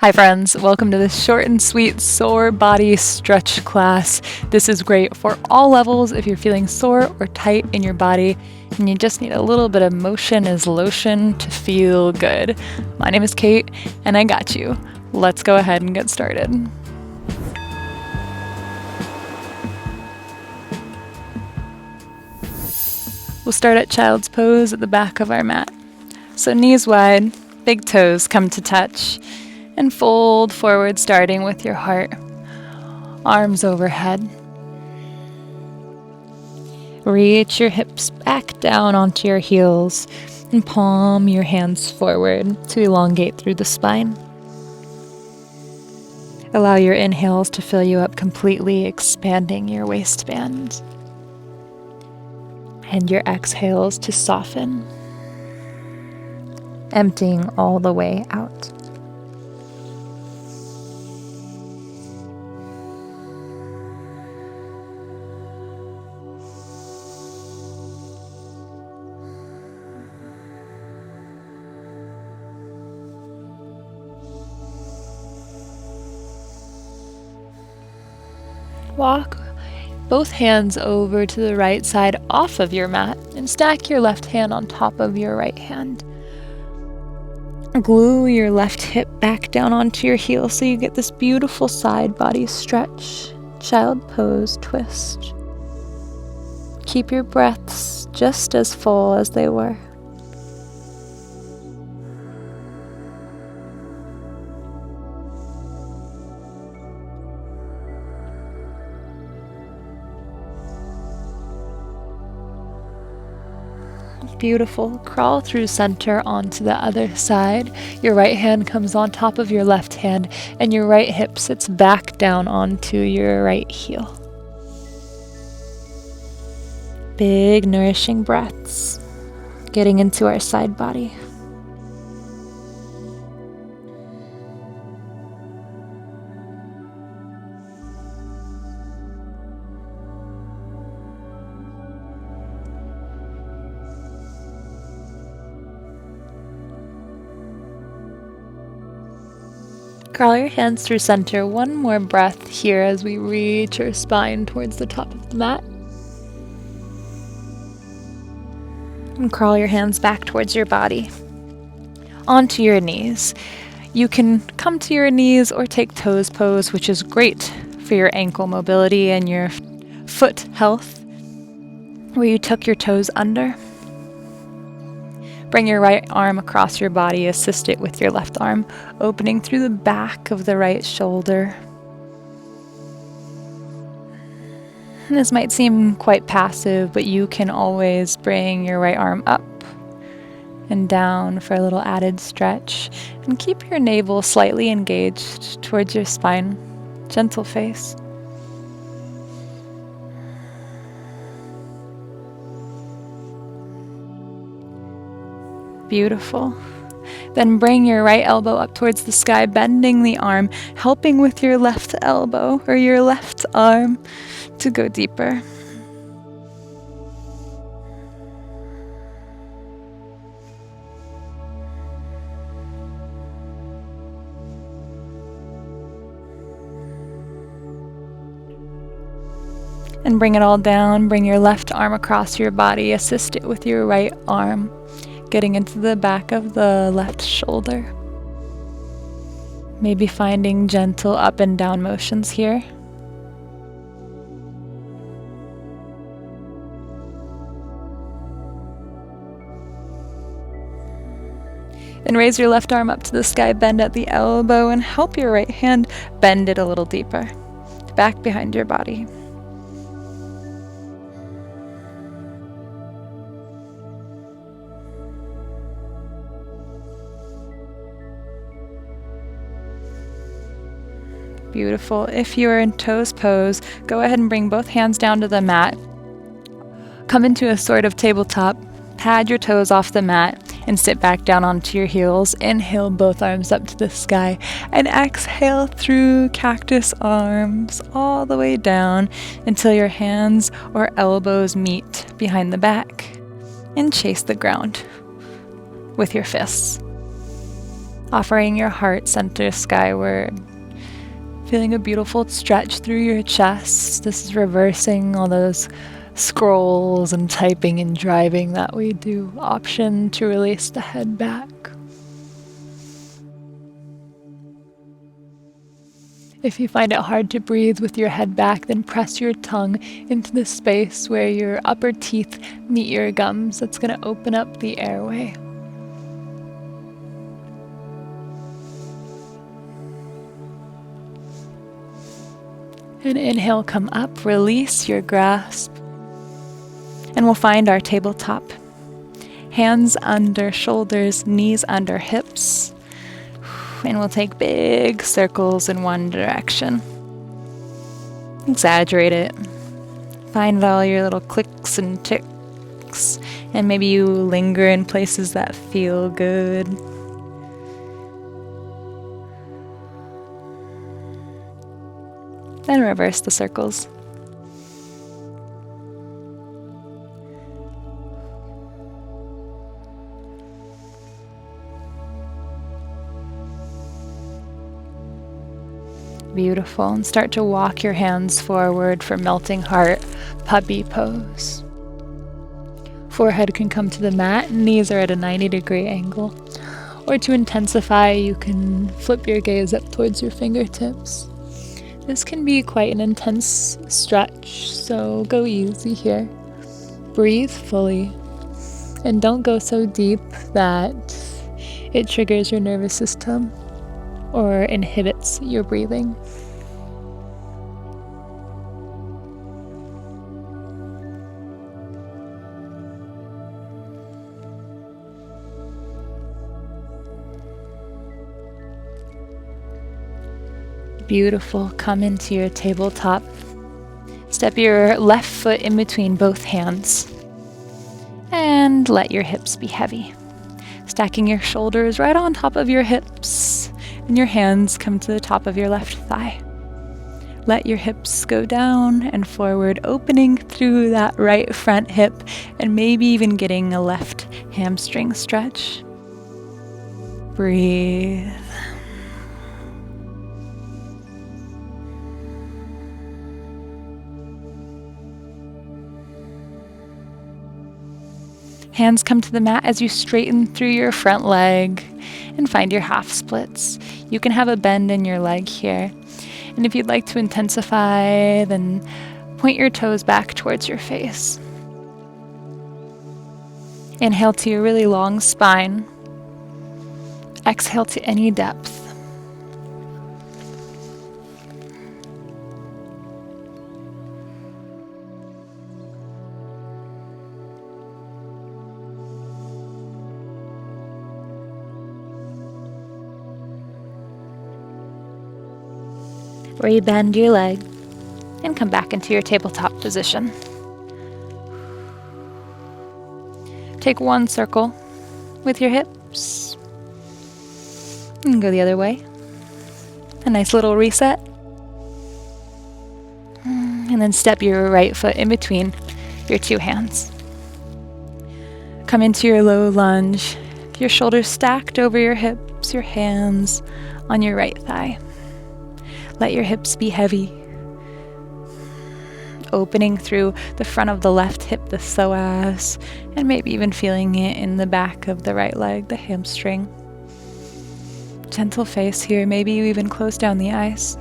Hi friends, welcome to this short and sweet sore body stretch class. This is great for all levels if you're feeling sore or tight in your body and you just need a little bit of motion as lotion to feel good. My name is Kate and I got you. Let's go ahead and get started. We'll start at child's pose at the back of our mat. So knees wide, big toes come to touch. And fold forward, starting with your heart. Arms overhead. Reach your hips back down onto your heels and palm your hands forward to elongate through the spine. Allow your inhales to fill you up completely, expanding your waistband. And your exhales to soften, emptying all the way out. Walk both hands over to the right side off of your mat and stack your left hand on top of your right hand. Glue your left hip back down onto your heel so you get this beautiful side body stretch. Child pose twist. Keep your breaths just as full as they were. Beautiful. Crawl through center onto the other side. Your right hand comes on top of your left hand and your right hip sits back down onto your right heel. Big nourishing breaths. Getting into our side body. Crawl your hands through center. One more breath here as we reach our spine towards the top of the mat. And crawl your hands back towards your body. Onto your knees. You can come to your knees or take toes pose, which is great for your ankle mobility and your foot health, where you tuck your toes under. Bring your right arm across your body, assist it with your left arm, opening through the back of the right shoulder. This might seem quite passive, but you can always bring your right arm up and down for a little added stretch. And keep your navel slightly engaged towards your spine. Gentle face. Beautiful. Then bring your right elbow up towards the sky, bending the arm, helping with your left elbow or your left arm to go deeper. And bring it all down. Bring your left arm across your body, assist it with your right arm. Getting into the back of the left shoulder. Maybe finding gentle up and down motions here. Then raise your left arm up to the sky, bend at the elbow, and help your right hand bend it a little deeper. Back behind your body. Beautiful. If you are in toes pose, go ahead and bring both hands down to the mat. Come into a sort of tabletop. Pad your toes off the mat and sit back down onto your heels. Inhale both arms up to the sky and exhale through cactus arms all the way down until your hands or elbows meet behind the back and chase the ground with your fists. offering your heart center skyward. Feeling a beautiful stretch through your chest. This is reversing all those scrolls and typing and driving that we do. Option to release the head back. If you find it hard to breathe with your head back, then press your tongue into the space where your upper teeth meet your gums. That's going to open up the airway. And inhale, come up, release your grasp. And we'll find our tabletop. Hands under shoulders, knees under hips. And we'll take big circles in one direction. Exaggerate it. Find all your little clicks and ticks. And maybe you linger in places that feel good. Then reverse the circles. Beautiful. And start to walk your hands forward for melting heart, puppy pose. Forehead can come to the mat, knees are at a 90-degree angle. Or to intensify, you can flip your gaze up towards your fingertips. This can be quite an intense stretch, so go easy here. Breathe fully, and don't go so deep that it triggers your nervous system or inhibits your breathing. Beautiful. Come into your tabletop. Step your left foot in between both hands. And let your hips be heavy. Stacking your shoulders right on top of your hips. And your hands come to the top of your left thigh. Let your hips go down and forward, opening through that right front hip, and maybe even getting a left hamstring stretch. Breathe. Hands come to the mat as you straighten through your front leg and find your half splits. You can have a bend in your leg here. And if you'd like to intensify, then point your toes back towards your face. Inhale to a really long spine. Exhale to any depth. Rebend your leg and come back into your tabletop position. Take one circle with your hips and go the other way. A nice little reset. And then step your right foot in between your two hands. Come into your low lunge, your shoulders stacked over your hips, your hands on your right thigh. Let your hips be heavy, opening through the front of the left hip, the psoas, and maybe even feeling it in the back of the right leg, the hamstring. Gentle face here, maybe you even close down the eyes.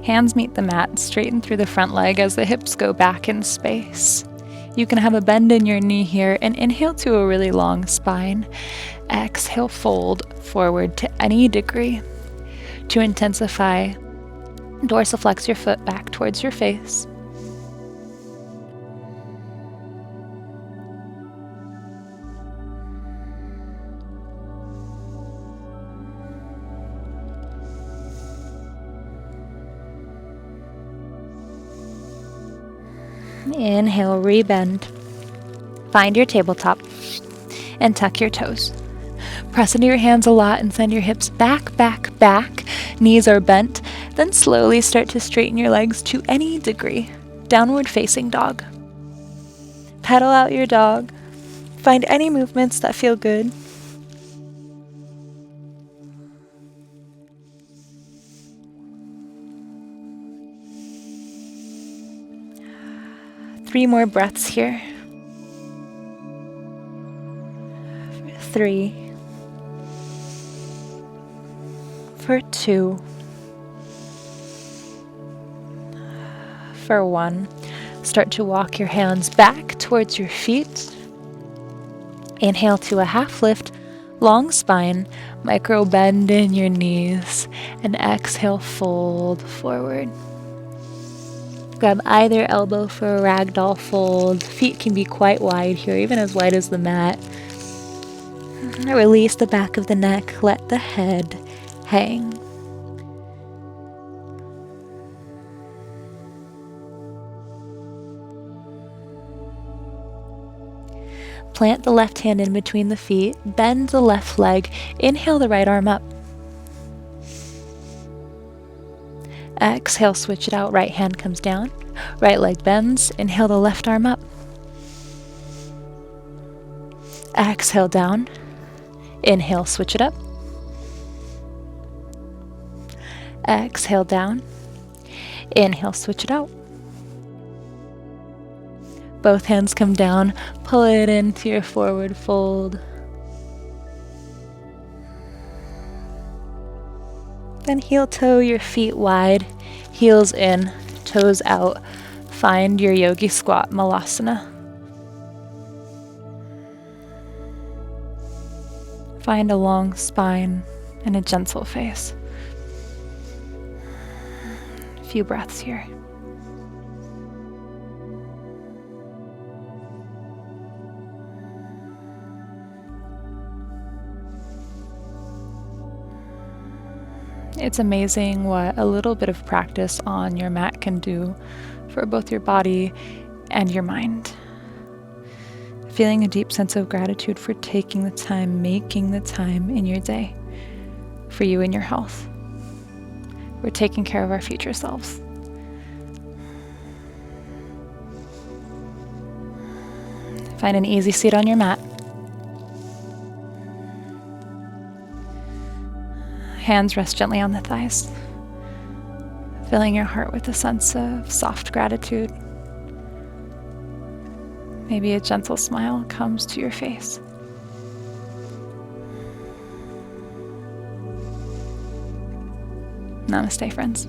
Hands meet the mat, straighten through the front leg as the hips go back in space. You can have a bend in your knee here and inhale to a really long spine. Exhale, fold forward to any degree. To intensify, dorsiflex your foot back towards your face. Inhale, rebend. Find your tabletop and tuck your toes. Press into your hands a lot and send your hips back, back, back. Knees are bent. Then slowly start to straighten your legs to any degree. Downward facing dog. Pedal out your dog. Find any movements that feel good. Three more breaths here. 3. For 2. For 1. Start to walk your hands back towards your feet. Inhale to a half lift, long spine, micro bend in your knees, and exhale, fold forward. Grab either elbow for a ragdoll fold. Feet can be quite wide here, even as wide as the mat. Release the back of the neck, let the head hang. Plant the left hand in between the feet, bend the left leg, inhale the right arm up. Exhale, switch it out, right hand comes down, right leg bends, inhale the left arm up. Exhale down, inhale, switch it up. Exhale down, inhale, switch it out. Both hands come down, pull it into your forward fold. Then heel toe your feet wide, heels in, toes out. Find your yogi squat, malasana. Find a long spine and a gentle face. A few breaths here. It's amazing what a little bit of practice on your mat can do for both your body and your mind. Feeling a deep sense of gratitude for taking the time, making the time in your day for you and your health. We're taking care of our future selves. Find an easy seat on your mat. Hands rest gently on the thighs, filling your heart with a sense of soft gratitude. Maybe a gentle smile comes to your face. Namaste, friends.